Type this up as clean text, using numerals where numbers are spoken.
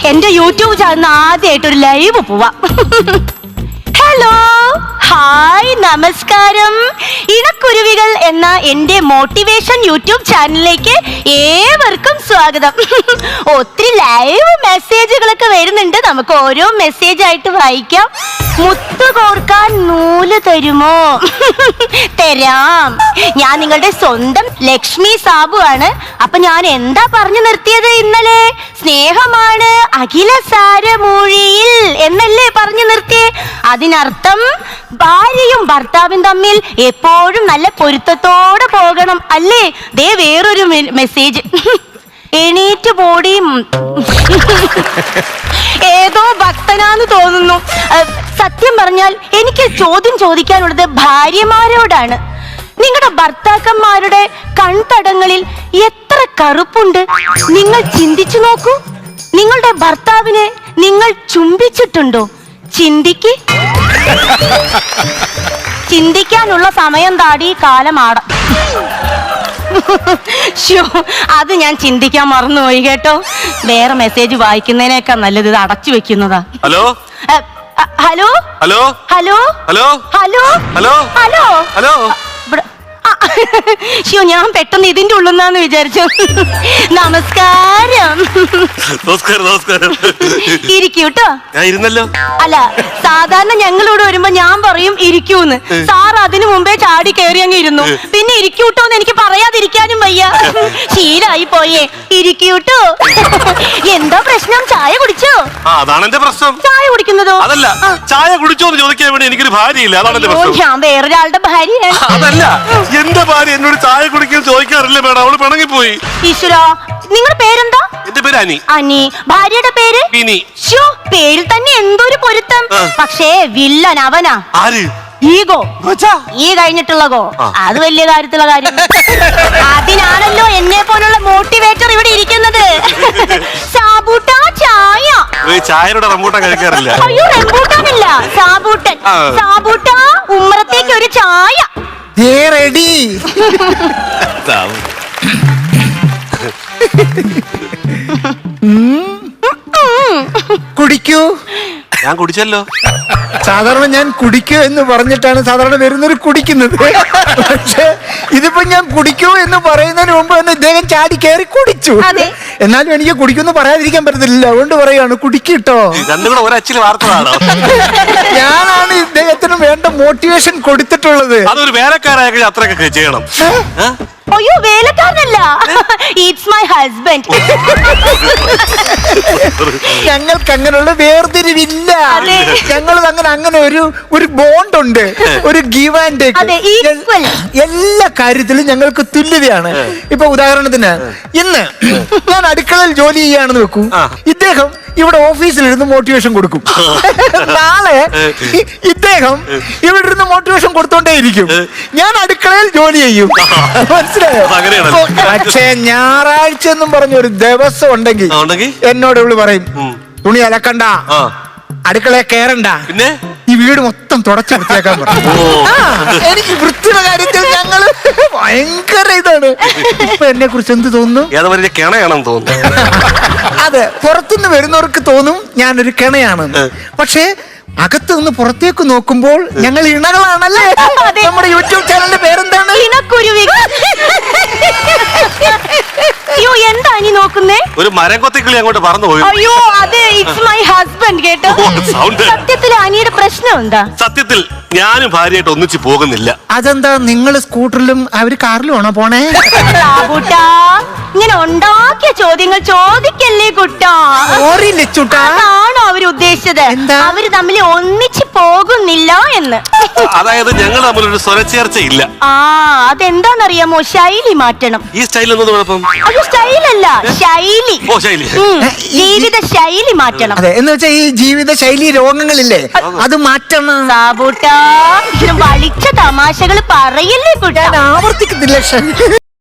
എന്റെ YouTube channel ആദ്യമായിട്ടൊരു live പോവാം. ഹലോ, ഹായ്, നമസ്കാരം. ഇണക്കുരുവികൾ എന്ന എന്റെ മോട്ടിവേഷൻ യൂട്യൂബ് ചാനലിലേക്ക് ഏവർക്കും സ്വാഗതം. ഒത്തിരി ലൈവ് മെസ്സേജുകളൊക്കെ വരുന്നുണ്ട്. നമുക്ക് ഓരോ മെസ്സേജ് ആയിട്ട് വായിക്കാം. മുത്തു കോർക്കാൻ നൂല് തരുമോ? തരാം. ഞാൻ നിങ്ങളുടെ സ്വന്തം ലക്ഷ്മി സാബു ആണ്. അപ്പൊ ഞാൻ എന്താ പറഞ്ഞു നിർത്തിയത് ഇന്നലെ? സ്നേഹമാണ് അഖില സാരമൂഴിയിൽ എന്നല്ലേ പറഞ്ഞു നിർത്തിയേ? അതിനർത്ഥം ഭാര്യയും ഭർത്താവും തമ്മിൽ എപ്പോഴും നല്ല പൊരുത്തത്തോടെ പോകണം അല്ലേ? ദേ വേറൊരു മെസ്സേജ്. എണീറ്റ് പോടി. ഏതോ ഭക്തനാന്ന് തോന്നുന്നു. സത്യം പറഞ്ഞാൽ എനിക്ക് ചോദ്യം ചോദിക്കാനുള്ളത് ഭാര്യമാരോടാണ്. നിങ്ങളുടെ ഭർത്താക്കന്മാരുടെ കൺതടങ്ങളിൽ എത്ര കറുപ്പുണ്ട് നിങ്ങൾ ചിന്തിച്ചു നോക്കൂ. നിങ്ങളുടെ ഭർത്താവിനെ നിങ്ങൾ ചുംബിച്ചിട്ടുണ്ടോ? ചിന്തിക്കാനുള്ള സമയം താടി കാലമാട. അത് ഞാൻ ചിന്തിക്കാൻ മറന്നുപോയി കേട്ടോ. വേറെ മെസ്സേജ് വായിക്കുന്നതിനേക്കാൾ നല്ലത് ഇത് അടച്ചു വെക്കുന്നതാ. Hello hello hello hello hello hello hello hello hello. ഞാൻ പെട്ടെന്ന് ഇതിന്റെ ഉള്ളുന്നാന്ന് വിചാരിച്ചു. നമസ്കാരം. നമസ്കാരം. ഇരിക്കൂട്ടോ. ഞാൻ ഇരുന്നല്ലോ. അല്ല, സാധാരണ ഞങ്ങളോട് വരുമ്പോ ഞാൻ പറയും ഇരിക്കൂന്ന്. സാർ അതിനു മുമ്പേ ചാടി കയറി അങ്ങ് ഇരുന്നു. പിന്നെ ഇരിക്കൂട്ടോന്ന് എനിക്ക് പറയാതിരിക്കാനും വയ്യ. ശീലായി പോയേ. ഇരിക്കൂട്ടോ. എന്താ പ്രശ്നം? ചായ കുടിച്ചോ? അതാണ് എന്റെ പ്രശ്നം. ചായ കുടിക്കുന്നതോ? അതല്ല, ചായ കുടിച്ചോന്ന് ചോദിക്കാൻ വേണ്ടി എനിക്കൊരു ഭാര്യയില്ല. അതാണ് എന്റെ പ്രശ്നം. ഞാൻ വേറൊരാളുടെ ഭാര്യയാണ്. അതല്ല, എന്റെ ഭാര്യ എന്നോട് ചായ കുടിക്കാൻ ചോദിക്കാറില്ല മേഡം. അവള് പിണങ്ങിപ്പോയി. ഈശ്വരാ, നിങ്ങളുടെ പേരെന്താ? എന്റെ പേര് അനി. അനി. ഭാര്യയുടെ പേര്? വിനി. പേരിൽ തന്നെ എന്തൊരു പൊരുത്തം. പക്ഷേ വില്ലൻ അവനാ. ആര്? ഈഗോ. ഈ കഴിഞ്ഞിട്ടുള്ള ഗോ. അത് വലിയ കാര്യത്തിലുള്ള കാര്യം. അതിനാണല്ലോ എന്നെ പോലുള്ള മോട്ടിവേറ്റർ ഇവിടെ ഇരിക്കുന്നത്. സാബൂട്ടാ ചായ. ചായയുടെ റംബൂട്ടാൻ കഴിക്കാറില്ല. അയ്യോ, റംബൂട്ടാനല്ല, സാബൂട്ടൻ. സാബൂട്ടാ, ഉമ്മറത്തേക്ക് ഒരു ചായ. റെഡി. കുടിക്കൂ. ഞാൻ കുടിച്ചല്ലോ. സാധാരണ ഞാൻ കുടിക്കൂ എന്ന് പറഞ്ഞിട്ടാണ് സാധാരണ വരുന്നവർ കുടിക്കുന്നത്. പക്ഷെ ഇതിപ്പോ ഞാൻ കുടിക്കൂ എന്ന് പറയുന്നതിന് മുമ്പ് തന്നെ ഇദ്ദേഹം ചാടി കയറി കുടിച്ചു. എന്നാലും എനിക്ക് കുടിക്കുമെന്ന് പറയാതിരിക്കാൻ പറ്റത്തില്ല. അതുകൊണ്ട് പറയാണ് കുടിക്കിട്ടോ. ഞാനാണ് ഇദ്ദേഹത്തിന് വേണ്ട മോട്ടിവേഷൻ കൊടുത്തിട്ടുള്ളത്. അതൊരു വേലക്കാരായ അത്രയൊക്കെ ചെയ്യണം. അയ്യോ, വേലക്കാരനല്ല, ഇറ്റ്സ് മൈ ഹസ്ബൻഡ്. ഞങ്ങൾക്ക് അങ്ങനെയുള്ള വേർതിരിവില്ല. ഞങ്ങൾ അങ്ങനെ ഒരു ബോണ്ട് ഉണ്ട്, ഒരു ഗീവ് ആൻഡ് ടേക്ക്. എല്ലാ കാര്യത്തിലും ഞങ്ങൾക്ക് തുല്യതയാണ്. ഇപ്പൊ ഉദാഹരണത്തിന്, ഇന്ന് ഞാൻ അടുക്കളയിൽ ജോലി ചെയ്യാണെന്ന് വെക്കൂ. ഇദ്ദേഹം ഇവിടെ ഓഫീസിലിരുന്ന് മോട്ടിവേഷൻ കൊടുക്കും. നാളെ ഇദ്ദേഹം ഇവിടെ ഇരുന്ന് മോട്ടിവേഷൻ കൊടുത്തോണ്ടേയിരിക്കും. ഞാൻ അടുക്കളയിൽ ജോലി ചെയ്യും. മനസ്സിലായോ? പക്ഷേ ഞായറാഴ്ച എന്നും പറഞ്ഞൊരു ദിവസം ഉണ്ടെങ്കിൽ എന്നോട് ഇവള് പറയും, തുണി അലക്കണ്ട, അടുക്കളയെ കയറണ്ട, പിന്നെ ഈ വീട് മൊത്തം തുടച്ചു വൃത്തിയാക്കാൻ പറയും. എനിക്ക് വൃത്തിയുടെ കാര്യത്തിൽ ഞങ്ങള് ഭയങ്കര ഇതാണ്. ഇപ്പൊ എന്നെ കുറിച്ച് എന്ത് തോന്നുന്നു? അതെ, പുറത്തുനിന്ന് വരുന്നവർക്ക് തോന്നും ഞാനൊരു കിണയാണെന്ന്. പക്ഷേ അകത്ത് നിന്ന് പുറത്തേക്ക് നോക്കുമ്പോൾ ഞങ്ങൾ ഇണകളാണല്ലേ. നമ്മുടെ യൂട്യൂബ് ചാനലിന്റെ പേരെന്താണ്? ഇണക്കുരുവികൾ. അയ്യോ, എന്താ നീ നോക്കുന്നേ? ഒരു മരം കൊത്തിക്കിളി അങ്ങോട്ട് പറന്നു പോയി. അയ്യോ, അതെ, ഇറ്റ്സ് മൈ ഹസ്ബൻഡ്. കേട്ടോ, സത്യത്തിൽ അനിയുടെ പ്രശ്നം എന്താ? സത്യത്തിൽ ഞാനും ഭാര്യയായിട്ട് ഒന്നിച്ച് പോകുന്നില്ല. അതെന്താ? നിങ്ങൾ സ്കൂട്ടറിലും അവര് കാറിലും ആണോ പോണേ? ഇങ്ങനെ ഉണ്ടാക്കിയ ചോദ്യങ്ങൾ ചോദിക്കല്ലേ കുട്ടാ. അതാണോ അവര് ഉദ്ദേശിച്ചത്? അവര് തമ്മിൽ ഒന്നിച്ച് പോകുന്നില്ല എന്ന്. അതായത് ഞങ്ങൾ തമ്മിലൊരു സ്വരച്ചേർച്ചയില്ല. അതെന്താന്നറിയാമോ? ശൈലി മാറ്റണം. ഈ സ്റ്റൈൽ എന്നത് കുഴപ്പം? അത് സ്റ്റൈലല്ല, ശൈലി. ശൈലി. ജീവിത ശൈലി മാറ്റണം. അതെ, എന്ന് വെച്ചാൽ ഈ ജീവിത ശൈലി രോഗങ്ങളില്ലേ, അത് മാറ്റണം. സാബൂട്ടാ, വലിച്ച തമാശകൾ പറയല്ലേ കുട്ടാ. ആവർത്തിക്കുന്നില്ല.